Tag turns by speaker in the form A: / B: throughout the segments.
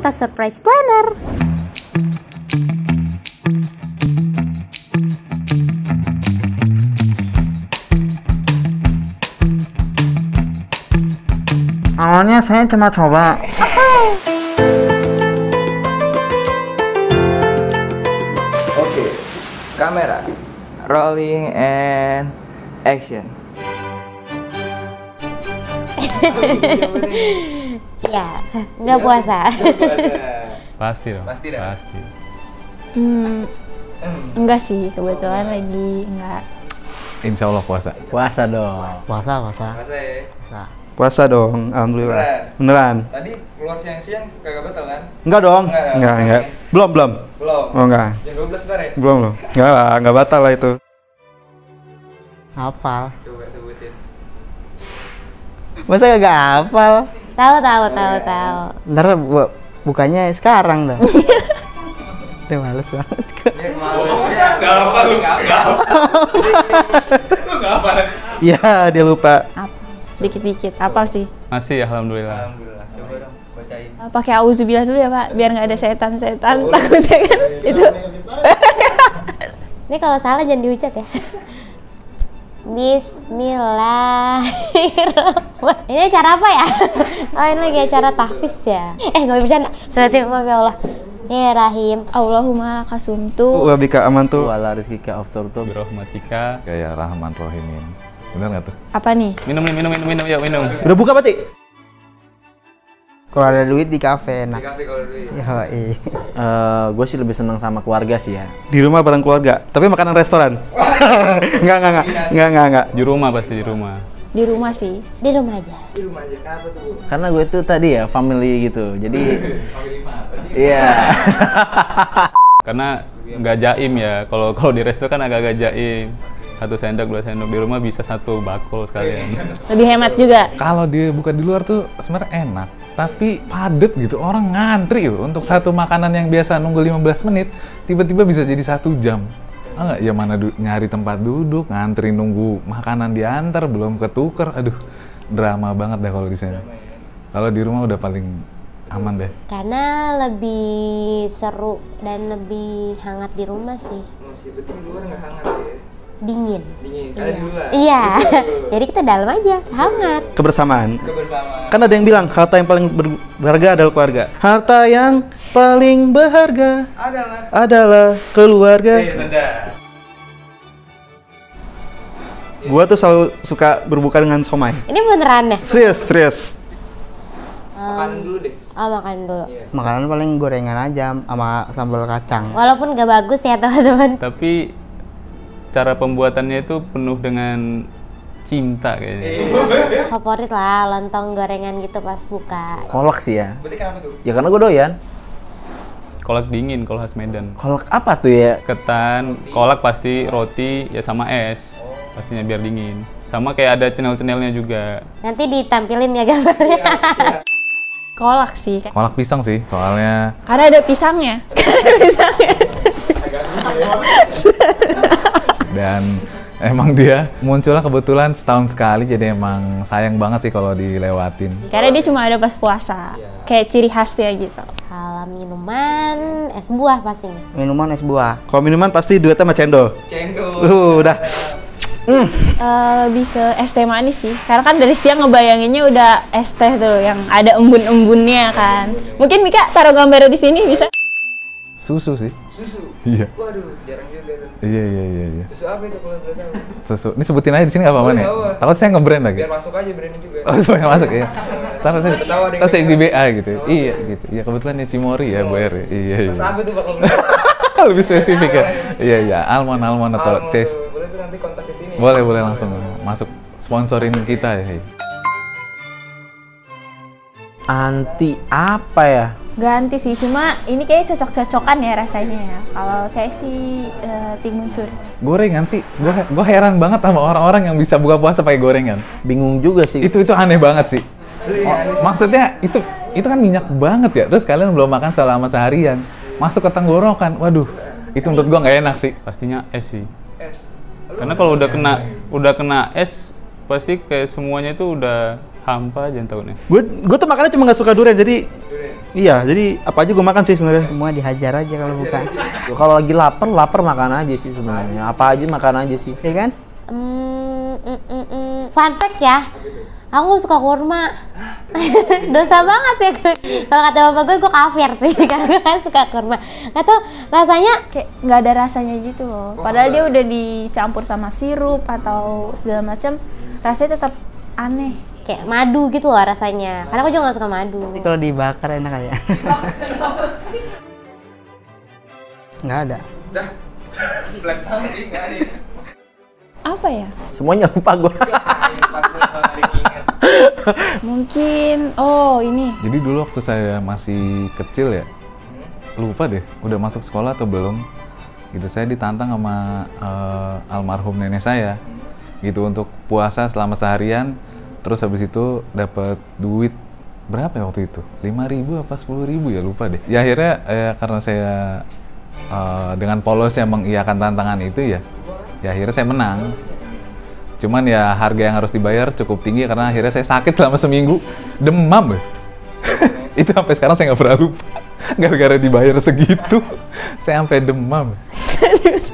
A: Jakarta Surprise Planner.
B: Awalnya saya cuma coba.
C: Oke, kamera, rolling and action.
A: Ya, nggak puasa.
D: Pasti dong.
C: Pasti dah.
D: Pasti.
E: Enggak sih, kebetulan lagi enggak.
D: Insya Allah puasa.
B: Puasa dong.
C: Puasa ya.
B: Puasa.
F: Puasa dong, alhamdulillah. Beneran.
C: Tadi keluar siang-siang kagak batal kan?
F: Enggak dong.
C: Enggak.
F: Enggak. Belum.
C: Belum.
F: Oh, enggak.
C: Jam 12 ntar ya?
F: Belum. Enggak lah, enggak batal lah itu.
B: Hafal.
C: Coba sebutin.
B: Masa gak hafal?
A: Tahu.
B: Ntar bukannya sekarang dah. Udah males banget.
C: Ya malesnya. Gak apa lu. Gak apa. Lu gak apa.
F: Iya, dia lupa.
E: Apa? Dikit-dikit. Apa sih?
D: Masih alhamdulillah.
C: Alhamdulillah. Coba dong bacain.
E: Pakai auzubillah dulu ya, Pak, biar nggak ada setan-setan. Takutnya kan itu.
A: Ini kalau salah jangan diucat ya. Bismillahirrahmanirrahim. Ini acara apa ya? Oh, ini lagi acara tahfiz ya. Nggak bisa. Maaf ya Allah. Bismillahirrahmanirrahim.
E: Allahumma lakasumtu.
F: Wa bika amantu.
B: Wala rizkika afturtu.
D: Birahmatika ya Rahman Rahimin. Benar nggak tuh?
E: Apa nih?
D: Minum, yuk minum.
F: Udah buka berarti?
B: Kalau ada duit di kafe enak.
C: Di kafe kalau dulu.
B: Yoi. Gue sih lebih seneng sama keluarga sih ya.
F: Di rumah bareng keluarga, tapi makanan restoran. Enggak.
D: Di rumah pasti di rumah.
E: Di rumah sih.
A: Di rumah aja.
C: Di rumah aja. Kenapa tuh, Bu?
B: Karena gue tuh tadi ya family gitu. Jadi
C: Family apa sih?
B: iya.
D: Karena nggak jaim ya. Kalau di resto kan agak-agak jaim. 1 sendok, 2 sendok. Di rumah bisa 1 bakul sekalian.
E: Lebih hemat juga.
D: Kalau dia buka di luar tuh sebenarnya enak, tapi padet gitu. Orang ngantri gitu untuk satu makanan yang biasa nunggu 15 menit, tiba-tiba bisa jadi 1 jam. Enggak, ya mana nyari tempat duduk, ngantri nunggu makanan diantar, belum ketuker. Aduh, drama banget deh kalau di sini. Kalau di rumah udah paling aman deh.
A: Karena lebih seru dan lebih hangat di rumah sih.
C: Masih betul di luar nggak hangat ya?
A: Dingin.
C: Ada di luar.
A: Iya. Jadi kita dalam aja, hangat.
F: Kebersamaan.
C: Kebersamaan.
F: Kan ada yang bilang harta yang paling berharga adalah keluarga. Harta yang paling berharga adalah keluarga.
C: Sudah.
F: Gua tuh selalu suka berbuka dengan somai.
A: Ini beneran deh.
F: Serius.
C: Makanan dulu deh.
A: Oh, makan dulu.
B: Makanan paling gorengan aja sama sambal kacang.
A: Walaupun gak bagus ya teman-teman.
D: Tapi cara pembuatannya itu penuh dengan cinta kayaknya.
A: Favorit lah lontong gorengan gitu pas buka.
B: Kolak sih ya.
C: Berarti kenapa tuh?
B: Ya karena gue doyan.
D: Kolak dingin kalau khas Medan.
B: Kolak apa tuh ya?
D: Ketan, kolak pasti, roti, ya sama es. Pastinya biar dingin. Sama kayak ada cenel-cenelnya juga.
A: Nanti ditampilin ya gambarnya.
E: Kolak sih.
D: Kolak pisang sih, soalnya
E: Karena ada pisangnya.
D: dan emang dia munculnya kebetulan setahun sekali, jadi emang sayang banget sih kalau dilewatin.
E: Karena dia cuma ada pas puasa. Kayak ciri khasnya gitu.
A: Kalau minuman, es buah pastinya.
B: Minuman es buah.
F: Kalau minuman pasti duetnya sama cendol.
C: Cendol.
F: Udah.
E: Lebih ke es teh manis sih. Karena kan dari siang ngebayanginnya udah es teh tuh yang ada embun-embunnya kan. Mungkin Mika taruh gambarnya di sini bisa.
D: Susu sih.
C: Susu.
D: Iya.
C: Waduh, jarang juga tuh.
D: Iya.
C: Susu apa itu kalau boleh tahu?
D: Susu. Ini sebutin aja di sini nggak apa-apa nih.
C: Boleh, apa?
D: Takut saya nge-brand lagi.
C: Biar masuk aja brandnya juga.
D: Oh, supaya masuk ya. Takut saya.
C: Ketawa deh.
D: Takut saya di BA gitu. Iya gitu. Iya kebetulan ya Cimori ya Bu R. Iya.
C: Mas apa tuh bakal beli?
D: Lebih spesifik ya. Iya. Almond atau Chase.
C: Boleh tuh nanti kontak ke sini.
D: Boleh langsung masuk sponsorin kita ya.
B: Anti apa ya?
E: Ganti sih, cuma ini kayaknya cocok-cocokan ya rasanya ya. Kalau saya sih timun suri.
D: Gorengan sih. Gue heran banget sama orang-orang yang bisa buka puasa pakai gorengan.
B: Bingung juga sih.
D: Itu aneh banget sih. Maksudnya itu kan minyak banget ya. Terus kalian belum makan selama seharian, masuk ke tenggorokan. Waduh, itu menurut gua nggak enak sih. Pastinya es sih.
C: Es.
D: Karena kalau udah kena es, pasti kayak semuanya itu udah hampa aja tahunnya.
F: Gue tuh makannya cuma nggak suka durian, jadi
C: Durian.
F: Iya, jadi apa aja gue makan sih sebenarnya.
G: Semua dihajar aja kalau buka.
B: Kalau lagi lapar makan aja sih sebenarnya. Apa aja makan aja sih.
G: Iya kan?
A: Fun fact ya, aku gak suka kurma. Dosa banget ya. Kalau kata bapak gue kafir sih karena gue gak suka kurma. Gak tau rasanya
E: Kayak nggak ada rasanya gitu loh. Padahal dia udah dicampur sama sirup atau segala macam, rasanya tetap aneh.
A: kayak madu gitu loh rasanya. Karena aku juga gak suka madu.
G: Tapi kalau dibakar enak aja. Nggak ada.
C: Dah. Black banget nih, nggak ada.
E: Apa ya?
B: Semuanya lupa gue.
E: Mungkin ini.
D: Jadi dulu waktu saya masih kecil ya, lupa deh, udah masuk sekolah atau belum. Gitu saya ditantang sama almarhum nenek saya, gitu untuk puasa selama seharian. Terus habis itu dapat duit berapa ya waktu itu? 5.000 apa 10.000 ya, lupa deh. Ya akhirnya karena saya dengan polosnya mengiyakan tantangan itu ya akhirnya saya menang. Cuman ya harga yang harus dibayar cukup tinggi karena akhirnya saya sakit selama seminggu, demam ya. Itu sampai sekarang saya nggak pernah lupa. Gara-gara dibayar segitu, saya sampai demam.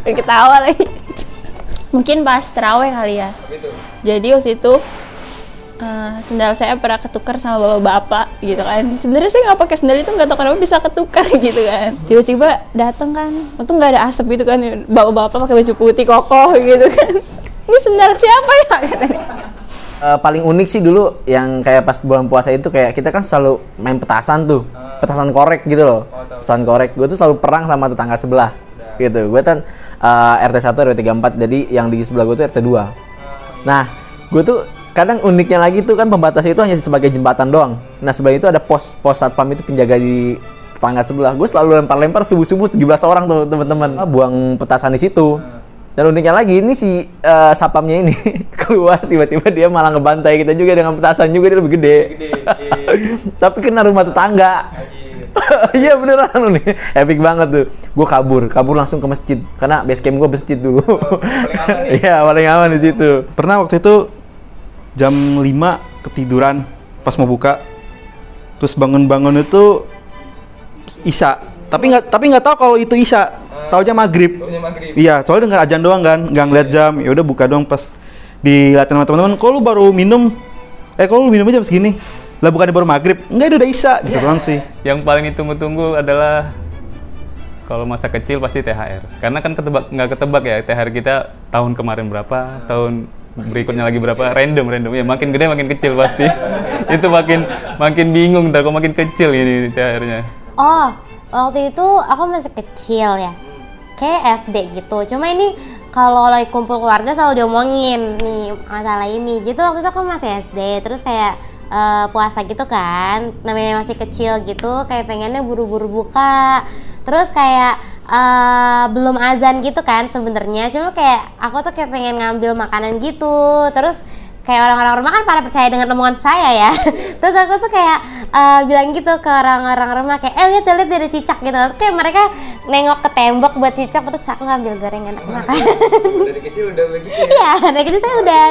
E: Ketawa lagi. Mungkin pas terawih kali ya. Jadi waktu itu sendal saya pernah ketukar sama bapak-bapak gitu kan. Sebenarnya saya nggak pakai sendal itu, nggak tahu kenapa bisa ketukar gitu kan. Tiba-tiba datang kan, untung nggak ada asap gitu kan. Bapak-bapak pakai baju putih kokoh gitu kan. Ini sendal siapa ya katanya.
B: Paling unik sih dulu yang kayak pas bulan puasa itu kayak kita kan selalu main petasan tuh, petasan korek gitu loh. Petasan korek, gue tuh selalu perang sama tetangga sebelah gitu. Gue kan RT 1 RW 34, jadi yang di sebelah gue tuh RT 2. Nah, gue tuh kadang uniknya lagi tuh kan pembatasnya itu hanya sebagai jembatan doang. Nah, sebelah itu ada pos satpam itu penjaga di tetangga sebelah. Gue selalu lempar-lempar subuh-subuh 17 orang tuh teman-teman buang petasan di situ. Dan uniknya lagi ini si satpamnya ini keluar tiba-tiba dia malah ngebantai kita juga dengan petasan juga, dia lebih gede. Tapi kena rumah tetangga. Iya beneran nih, epic banget tuh. Gue kabur langsung ke masjid karena base camp gue masjid dulu. Iya paling aman di situ.
F: Pernah waktu itu jam 5 ketiduran pas mau buka, terus bangun itu Isya, tapi nggak tahu kalau itu Isya, taunya maghrib. Iya, soalnya dengar ajan doang kan, nggak ngeliat jam. Ya udah buka doang, pas dilihatin sama teman-teman, kok lu baru minum? Kok lu minumnya jam segini? Lah bukannya baru maghrib? Enggak, itu udah Isya gitu doang sih.
H: Yang paling ditunggu-tunggu adalah kalau masa kecil pasti THR. Karena kan nggak ketebak ya THR kita tahun kemarin berapa, tahun berikutnya lagi berapa, random ya, makin gede makin kecil pasti. Itu makin bingung ntar kok makin kecil ini THR-nya.
A: Oh, waktu itu aku masih kecil ya, kayak SD gitu. Cuma ini kalau lagi kumpul keluarga selalu diomongin nih masalah ini. Gitu waktu itu aku masih SD, terus kayak puasa gitu kan, namanya masih kecil gitu, kayak pengennya buru-buru buka. Terus kayak belum azan gitu kan sebenarnya, cuma kayak aku tuh kayak pengen ngambil makanan gitu. Terus kayak orang-orang rumah kan pada percaya dengan omongan saya ya. Terus aku tuh kayak bilang gitu ke orang-orang rumah kayak lihat ada cicak gitu. Terus kayak mereka nengok ke tembok buat cicak, terus aku ngambil gorengan aku makan.
C: Dari kecil udah begitu ya?
A: Iya, dari kecil saya udah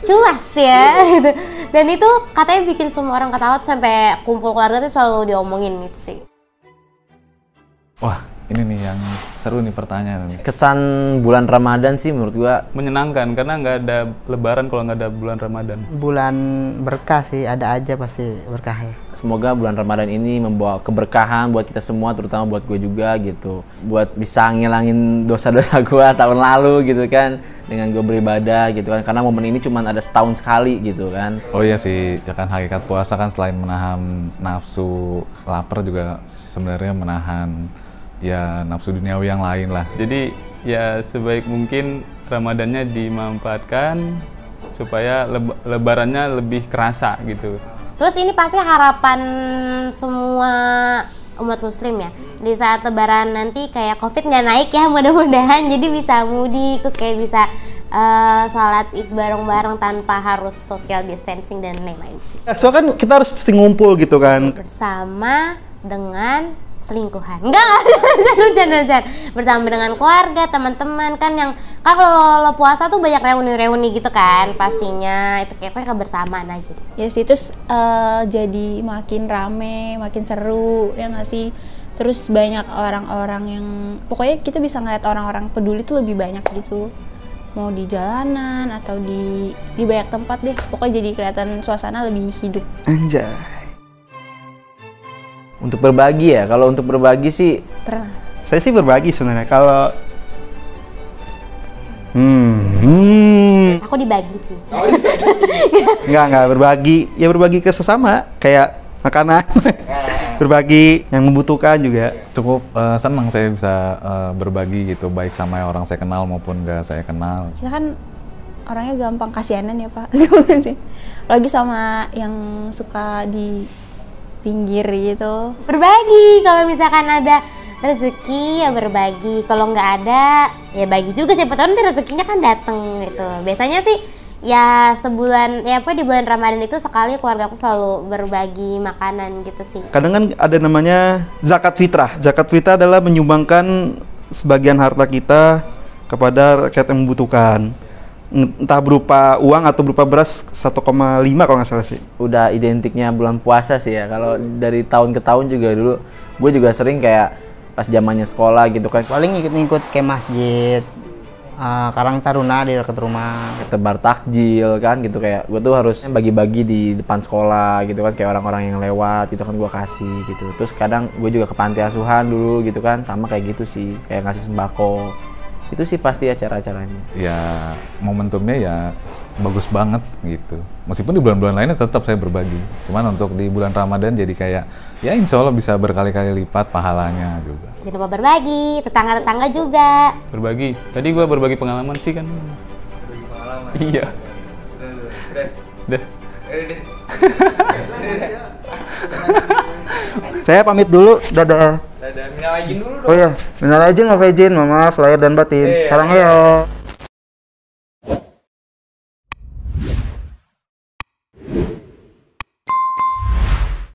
A: culas ya gitu. Dan itu katanya bikin semua orang ketawa, sampai kumpul keluarga tuh selalu diomongin gitu sih.
D: Wah, ini nih yang seru nih pertanyaan nih.
B: Kesan bulan Ramadan sih menurut gua
H: Menyenangkan karena nggak ada lebaran kalau nggak ada bulan Ramadan.
G: Bulan berkah sih, ada aja pasti berkahnya.
B: semoga bulan Ramadan ini membawa keberkahan buat kita semua, terutama buat gue juga gitu. Buat bisa ngilangin dosa-dosa gue tahun lalu gitu kan, dengan gue beribadah gitu kan. Karena momen ini cuma ada setahun sekali gitu kan.
D: Oh iya sih, ya kan hakikat puasa kan selain menahan nafsu lapar juga sebenarnya menahan ya nafsu duniawi yang lain lah.
H: Jadi ya sebaik mungkin Ramadannya dimanfaatkan supaya lebarannya lebih kerasa gitu.
A: Terus ini pasti harapan semua umat muslim ya, di saat lebaran nanti kayak covid nggak naik ya mudah-mudahan, jadi bisa mudik, terus kayak bisa sholat id bareng-bareng tanpa harus social distancing dan lain-lain sih.
F: So kan kita harus pasti ngumpul gitu kan.
A: Bersama dengan selingkuhan. Enggak, hujan. Bersama dengan keluarga, teman-teman kan yang kan kalau lo puasa tuh banyak reuni-reuni gitu kan pastinya. Itu kayak kebersamaan aja.
E: Ya sih, terus jadi makin rame, makin seru ya nggak sih? Terus banyak orang-orang yang pokoknya kita bisa ngeliat orang-orang peduli tuh lebih banyak gitu. Mau di jalanan atau di banyak tempat deh. Pokoknya jadi kelihatan suasana lebih hidup.
F: Anjay.
B: Untuk berbagi ya, kalau untuk berbagi sih
E: Pernah.
F: Saya sih berbagi sebenarnya. Kalau
A: Aku dibagi sih.
F: enggak berbagi. Ya berbagi ke sesama, kayak makanan. Berbagi yang membutuhkan juga.
D: Cukup senang saya bisa berbagi gitu, baik sama orang saya kenal maupun nggak saya kenal.
E: Kita kan orangnya gampang kasihanan ya Pak. Lagi sama yang suka di pinggir gitu.
A: Berbagi, kalau misalkan ada rezeki ya berbagi, kalau nggak ada ya bagi juga, siapa tahu nanti rezekinya kan dateng gitu. Biasanya sih ya sebulan, ya apa di bulan Ramadan itu sekali keluarga aku selalu berbagi makanan gitu sih.
F: Kadang kan ada namanya zakat fitrah. Zakat fitrah adalah menyumbangkan sebagian harta kita kepada rakyat yang membutuhkan. Entah berupa uang atau berupa beras 1,5 kalau nggak salah sih.
B: udah identiknya bulan puasa sih ya. Kalau dari tahun ke tahun juga dulu gue juga sering kayak pas zamannya sekolah gitu kan,
G: Paling ikut-ikut ke masjid, Karang Taruna di dekat rumah.
B: tebar takjil kan gitu, kayak gue tuh harus bagi-bagi di depan sekolah gitu kan, kayak orang-orang yang lewat gitu kan gue kasih gitu. Terus kadang gue juga ke panti asuhan dulu gitu kan, sama kayak gitu sih, kayak ngasih sembako. Itu sih pasti acara-acaranya.
D: Ya momentumnya ya bagus banget gitu. Meskipun di bulan-bulan lainnya tetap saya berbagi. Cuman untuk di bulan Ramadan jadi kayak ya insya Allah bisa berkali-kali lipat pahalanya juga.
A: Jangan lupa berbagi, tetangga-tetangga juga.
H: Berbagi. Tadi gua berbagi pengalaman sih kan.
C: Berbagi pengalaman.
H: Iya. Udah.
C: Deh.
F: Saya pamit dulu, dadah.
C: Dadah, minal aijin dulu dong.
F: Oh iya, minal aijin, maaf izin, maaf lahir dan batin. Sarang ya.